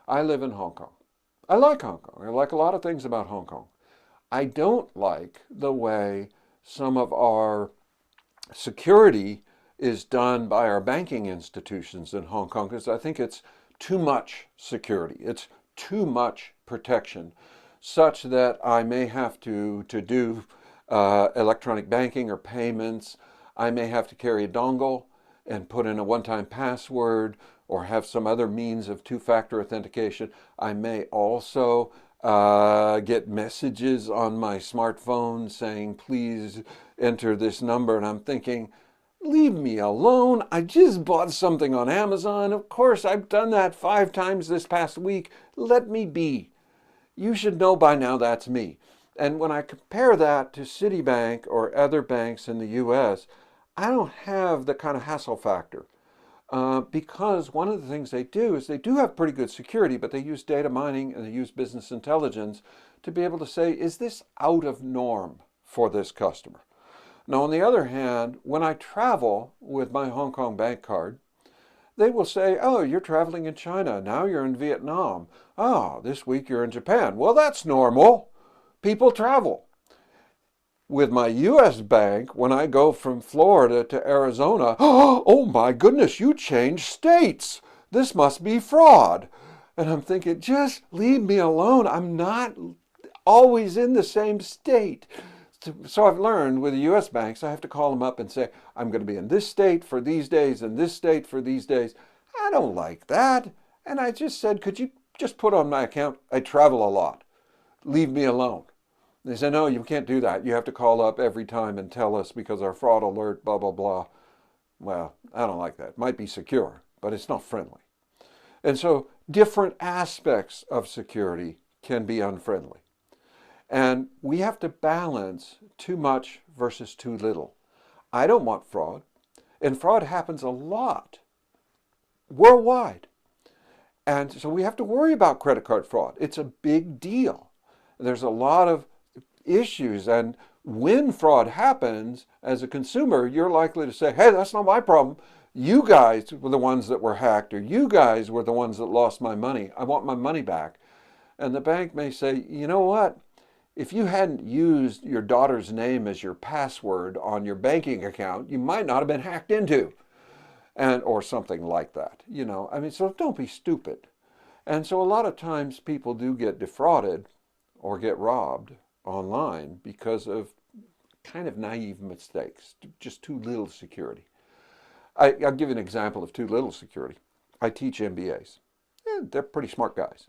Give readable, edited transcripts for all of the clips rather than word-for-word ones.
I live in Hong Kong. I like Hong Kong. I like a lot of things about Hong Kong. I don't like the way some of our security is done by our banking institutions in Hong Kong because I think it's too much security. It's too much protection, such that I may have to do electronic banking or payments. I may have to carry a dongle and put in a one-time password or have some other means of two-factor authentication. I may also get messages on my smartphone saying, please enter this number. And I'm thinking, leave me alone. I just bought something on Amazon. Of course, I've done that 5 times this past week. Let me be. You should know by now that's me. And when I compare that to Citibank or other banks in the US, I don't have the kind of hassle factor. Because one of the things they do is they do have pretty good security, but they use data mining and they use business intelligence to be able to say, is this out of norm for this customer? Now, on the other hand, when I travel with my Hong Kong bank card, they will say, oh, you're traveling in China. Now you're in Vietnam. Oh, this week you're in Japan. Well, that's normal. People travel. With my U.S. bank, when I go from Florida to Arizona, oh my goodness, you changed states. This must be fraud. And I'm thinking, just leave me alone. I'm not always in the same state. So I've learned with the U.S. banks, I have to call them up and say, I'm going to be in this state for these days and this state for these days. I don't like that. And I just said, could you just put on my account, I travel a lot. Leave me alone. They said, no, you can't do that. You have to call up every time and tell us because our fraud alert, blah, blah, blah. Well, I don't like that. It might be secure, but it's not friendly. And so different aspects of security can be unfriendly. And we have to balance too much versus too little. I don't want fraud. And fraud happens a lot worldwide. And so we have to worry about credit card fraud. It's a big deal. There's a lot of issues. And when fraud happens, as a consumer, you're likely to say, hey, that's not my problem. You guys were the ones that were hacked, or you guys were the ones that lost my money. I want my money back. And the bank may say, you know what? If you hadn't used your daughter's name as your password on your banking account, you might not have been hacked into, or something like that. So don't be stupid. And so a lot of times people do get defrauded or get robbed online because of kind of naive mistakes, just too little security. I'll give you an example of too little security. I teach MBAs. They're pretty smart guys.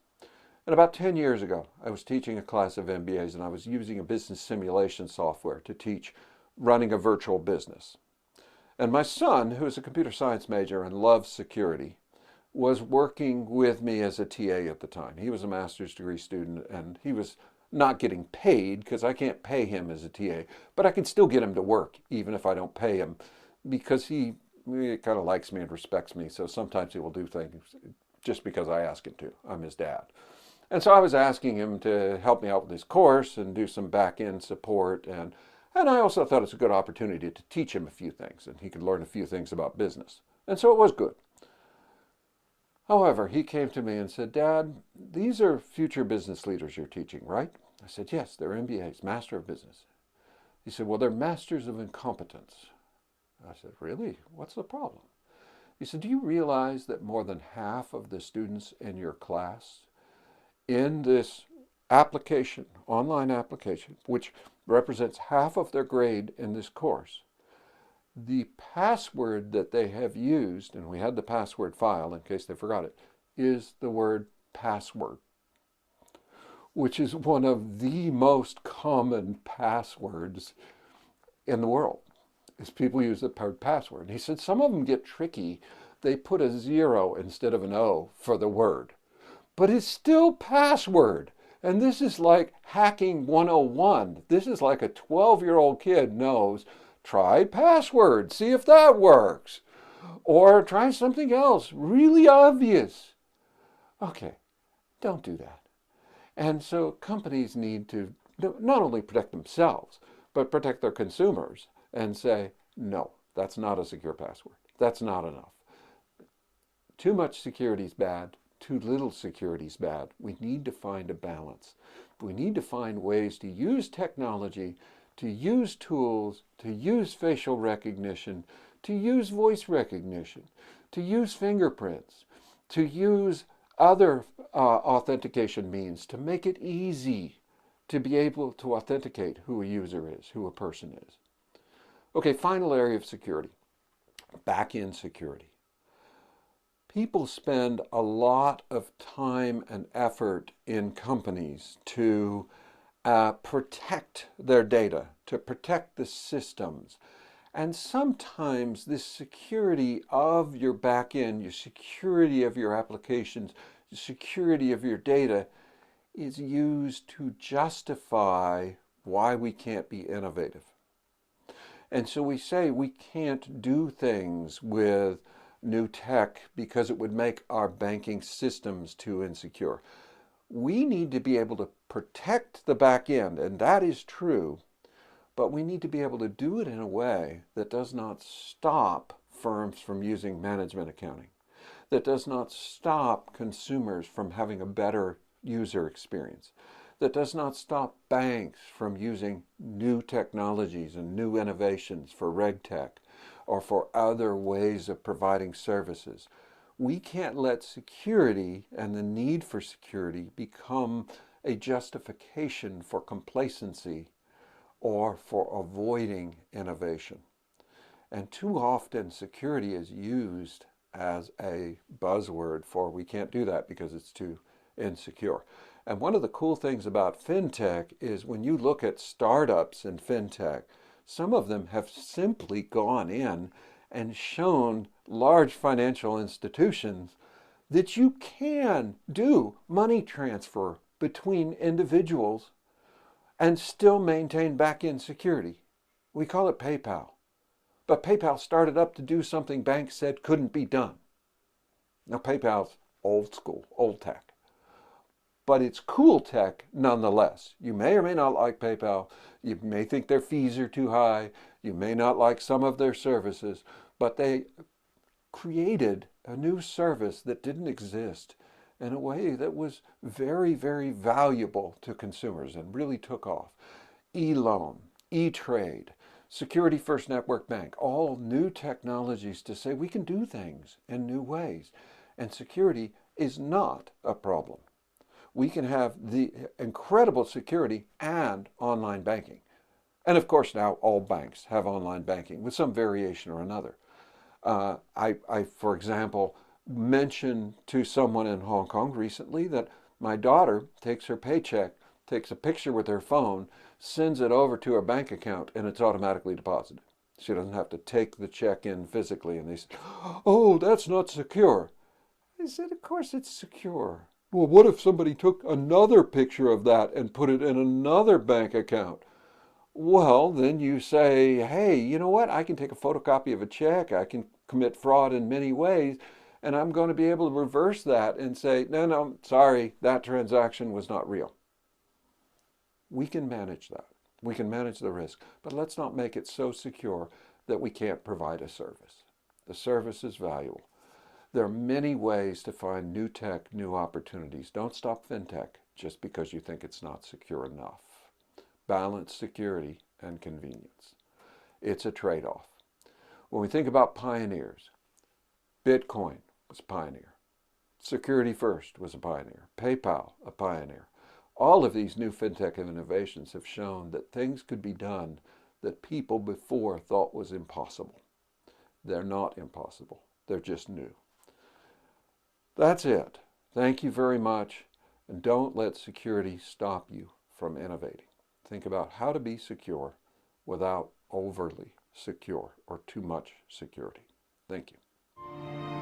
And about 10 years ago, I was teaching a class of MBAs and I was using a business simulation software to teach running a virtual business. And my son, who is a computer science major and loves security, was working with me as a TA at the time. He was a master's degree student and he was not getting paid because I can't pay him as a TA, but I can still get him to work even if I don't pay him because he kind of likes me and respects me. So sometimes he will do things just because I ask him to. I'm his dad. And so I was asking him to help me out with his course and do some back-end support. And I also thought it's a good opportunity to teach him a few things and he could learn a few things about business. And so it was good. However, he came to me and said, Dad, these are future business leaders you're teaching, right? I said, yes, they're MBAs, Master of Business. He said, well, they're Masters of Incompetence. I said, really? What's the problem? He said, do you realize that more than half of the students in your class in this application, online application, which represents half of their grade in this course, the password that they have used, and we had the password file in case they forgot it, is the word password, which is one of the most common passwords in the world, is people use the word password. And he said some of them get tricky. They put a 0 instead of an O for the word. But it's still password. And this is like hacking 101. This is like a 12-year-old kid knows, try password, see if that works. Or try something else, really obvious. Okay, don't do that. And so companies need to not only protect themselves, but protect their consumers and say, no, that's not a secure password. That's not enough. Too much security is bad. too little security is bad. We need to find a balance. We need to find ways to use technology, to use tools, to use facial recognition, to use voice recognition, to use fingerprints, to use other authentication means to make it easy to be able to authenticate who a user is, who a person is. Okay, final area of security, back-end security. People spend a lot of time and effort in companies to protect their data, to protect the systems. And sometimes this security of your backend, your security of your applications, the security of your data is used to justify why we can't be innovative. And so we say we can't do things with new tech because it would make our banking systems too insecure. We need to be able to protect the back end, and that is true, but we need to be able to do it in a way that does not stop firms from using management accounting, that does not stop consumers from having a better user experience, that does not stop banks from using new technologies and new innovations for RegTech or for other ways of providing services. We can't let security and the need for security become a justification for complacency or for avoiding innovation. And too often security is used as a buzzword for we can't do that because it's too insecure. And one of the cool things about fintech is when you look at startups in fintech, some of them have simply gone in and shown large financial institutions that you can do money transfer between individuals and still maintain back-end security. We call it PayPal. But PayPal started up to do something banks said couldn't be done. Now PayPal's old school, old tech. But it's cool tech nonetheless. You may or may not like PayPal. You may think their fees are too high. You may not like some of their services. But they created a new service that didn't exist in a way that was very, very valuable to consumers and really took off. E-loan, e-trade, Security First Network Bank, all new technologies to say we can do things in new ways. And security is not a problem. We can have the incredible security and online banking. And of course now all banks have online banking with some variation or another. I, for example, mentioned to someone in Hong Kong recently that my daughter takes her paycheck, takes a picture with her phone, sends it over to her bank account, and it's automatically deposited. She doesn't have to take the check in physically. And they said, oh, that's not secure. I said, of course it's secure. Well, what if somebody took another picture of that and put it in another bank account? Well, then you say, hey, you know what? I can take a photocopy of a check. I can commit fraud in many ways. And I'm going to be able to reverse that and say, no, sorry, that transaction was not real. We can manage that. We can manage the risk. But let's not make it so secure that we can't provide a service. The service is valuable. There are many ways to find new tech, new opportunities. Don't stop fintech just because you think it's not secure enough. Balance security and convenience. It's a trade-off. When we think about pioneers, Bitcoin was a pioneer. Security First was a pioneer. PayPal, a pioneer. All of these new fintech innovations have shown that things could be done that people before thought was impossible. They're not impossible. They're just new. That's it. Thank you very much. And don't let security stop you from innovating. Think about how to be secure without overly secure or too much security. Thank you.